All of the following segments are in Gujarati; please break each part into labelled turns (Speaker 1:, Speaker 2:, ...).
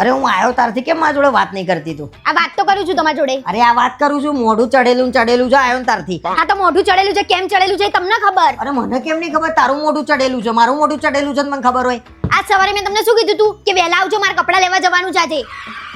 Speaker 1: અરે હું આવ્યો તારથી કેમ મારા જોડે વાત નહીં કરતી તું?
Speaker 2: આ વાત તો કરું છું તમારી જોડે.
Speaker 1: અરે આ વાત કરું છું, મોઢું ચડેલું છે આવ્યો ને તારથી.
Speaker 2: હા તો મોઢું ચડેલું છે, કેમ ચડેલું છે એ તમને ખબર.
Speaker 1: અરે મને કેમ નહીં ખબર? તારું મોઢું ચડેલું છે, મારું મોઢું ચડેલું છે મને ખબર હોય.
Speaker 2: આજ સવારે મેં તમને શું કીધું તું કે વહેલા આવજો, મારે કપડાં લેવા જવાનું છે આજે.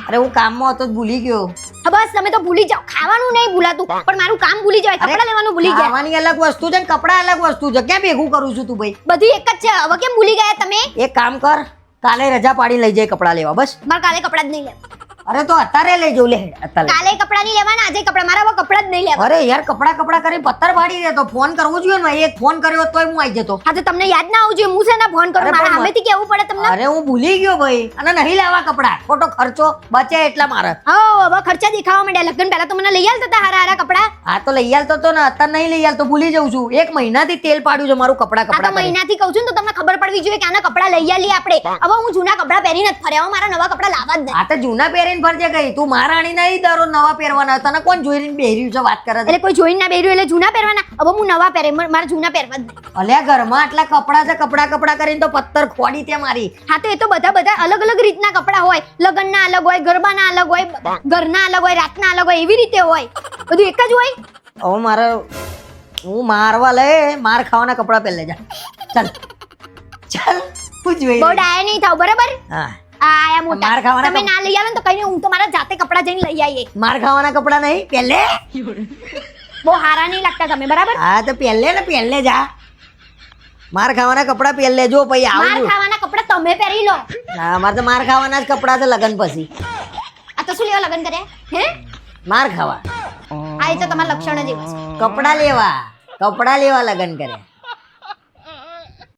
Speaker 1: અરે હું કામમાં હતો જ ભૂલી ગયો.
Speaker 2: હા બસ તમે તો ભૂલી જાઓ, ખાવાનું નહીં ભૂલાતું પણ મારું કામ ભૂલી જવાય, કપડાં લેવાનું ભૂલી ગયા.
Speaker 1: ખાવાની અલગ વસ્તુ છે ને કપડા અલગ વસ્તુ છે, ક્યાં ભેગું કરું છું તું ભાઈ?
Speaker 2: બધું એક જ છે, હવે કેમ ભૂલી ગયા તમે?
Speaker 1: એક કામ કર, કાલે રજા પાડી લઈ જાય કપડા લેવા બસ.
Speaker 2: મારે કાલે કપડાં જ નહીં લેવા.
Speaker 1: અરે તો અત્યારે લઈ જાઉં લે અત્યારે.
Speaker 2: કાલે કપડાં નહીં લેવાના, આજે કપડાં, મારા હવે કપડાં જ નહીં લેવા.
Speaker 1: અરે યાર કપડા કરી પથ્થર પાડી દે તો ફોન કરવો જોઈએ ને. એક ફોન કર્યો તોય હું આવી જતો.
Speaker 2: હા તો તમને યાદ ના આવવું જોઈએ, હું છે ને ફોન કરું, મારા સામેથી કેવું પડે તમને.
Speaker 1: અરે હું ભૂલી ગયો ભાઈ, અને નહીં લેવા કપડા, ખોટો ખર્ચો બચે એટલા મારે.
Speaker 2: હા હવે ખર્ચા દેખાવા માંડ્યા. લગ્ન પહેલા તો મને લઈ આલતા હતા હારા કપડાં.
Speaker 1: હા તો લઈ આલતો તો ને, અત્યારે નહીં લઈ આલતો, ભૂલી જાઉં છું. એક મહિનાથી તેલ પાડ્યું છે મારું કપડા
Speaker 2: આ તો મહિનાથી કહું છું ને તો તમને ખબર પડવી જોઈએ કે આના કપડાં લઈ આલીએ આપણે. હવે હું જૂના કપડાં પહેરીને જ ફર્યા, હવે મારા નવા કપડાં લાવવા જ નહીં.
Speaker 1: આ તો જૂના પહેરીને ફરજે ગઈ તું, મહારાણી નહીં દરરોજ નવા પહેરવાના. તને કોણ જોઈને પહેર્યું છે વાત કરે?
Speaker 2: એટલે કોઈ જોઈને ના પહેર્યું એટલે જૂના પહેરવાના. હવે હું નવા પહેરે, મારે જૂના પહેરવા જ નહીં.
Speaker 1: અલ્યા ઘરમાં આટલા કપડા છે, કપડા કરીને તો પથ્થર ખોડી ત્યાં મારી.
Speaker 2: હા તો એ તો બધા અલગ અલગ રીતના કપડાં હોય, લગ્નના અલગ હોય, ગરબાના અલગ હોય, ઘરના અલગ હોય, રાતના અલગ હોય, એવી રીતે હોય. બધું એક જ હોય.
Speaker 1: હવે મારે હું મારવા લે, માર ખાવાના કપડા પહેરી લેજા. ચાલ હું જોઈ
Speaker 2: બહુ ડાયા નહીં થાવ, બરાબર?
Speaker 1: હા
Speaker 2: આયા મોટા.
Speaker 1: માર ખાવાના
Speaker 2: તમે ના લઈ આવો ને તો કઈ નહીં, હું તો મારા જાતે કપડાં જઈને લઈ આવીએ.
Speaker 1: માર ખાવાના કપડા નહીં પહેલે.
Speaker 2: બહુ હારા નહીં લાગતા તમે, બરાબર?
Speaker 1: હા તો પહેલે જા. માર ખાવાના કપડા પહેલે જો પછી
Speaker 2: માર
Speaker 1: આવું.
Speaker 2: ખાવાના કપડાં તમે પહેરી લો.
Speaker 1: હા મારે તો માર ખાવાના જ કપડા છે લગન પછી.
Speaker 2: આ તો શું લેવા લગ્ન કર્યા હે?
Speaker 1: માર ખાવા.
Speaker 2: આ એ તો તમારા લક્ષણ જ એવા છે.
Speaker 1: કપડા લેવા લગન કરે.